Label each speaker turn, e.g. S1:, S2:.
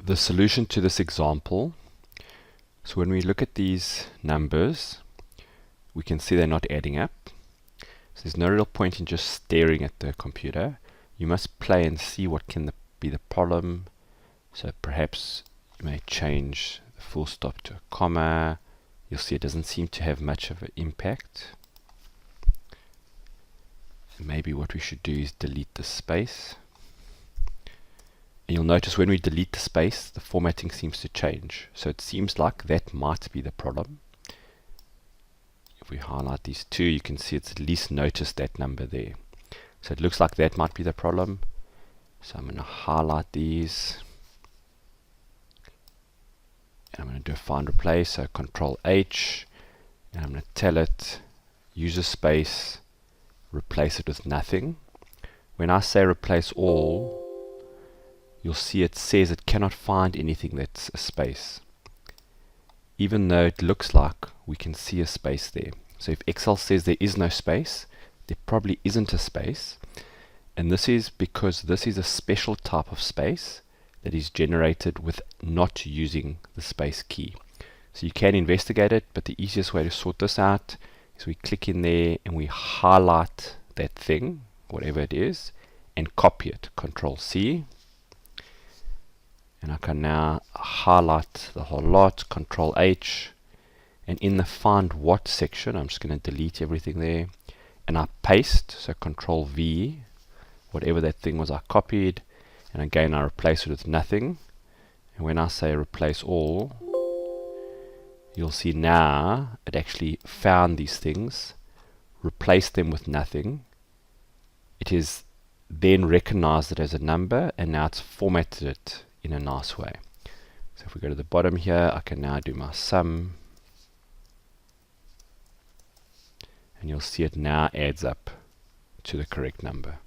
S1: the solution to this example. So when we look at these numbers, we can see they're not adding up. So there's no real point in just staring at the computer. You must play and see what can be the problem. So perhaps you may change the full stop to a comma. You'll see it doesn't seem to have much of an impact. And maybe what we should do is delete the space. And you'll notice when we delete the space, the formatting seems to change. So it seems like that might be the problem. If we highlight these two, you can see it's at least noticed that number there. So it looks like that might be the problem. So I'm going to highlight these. And I'm going to do a find replace. So Control H. And I'm going to tell it, use a space, replace it with nothing. When I say replace all, you'll see it says it cannot find anything that's a space, even though it looks like we can see a space there. So if Excel says there is no space, there probably isn't a space, and this is because this is a special type of space that is generated with not using the space key. So you can investigate it, but the easiest way to sort this out is we click in there and we highlight that thing, whatever it is, and copy it. Control C. And I can now highlight the whole lot, Control H, and in the Find What section, I'm just going to delete everything there, and I paste, so Control V, whatever that thing was I copied, and again I replace it with nothing, and when I say replace all, you'll see now it actually found these things, replaced them with nothing. It is then recognized it as a number, and now it's formatted it in a nice way. So if we go to the bottom here, I can now do my sum, and you'll see it now adds up to the correct number.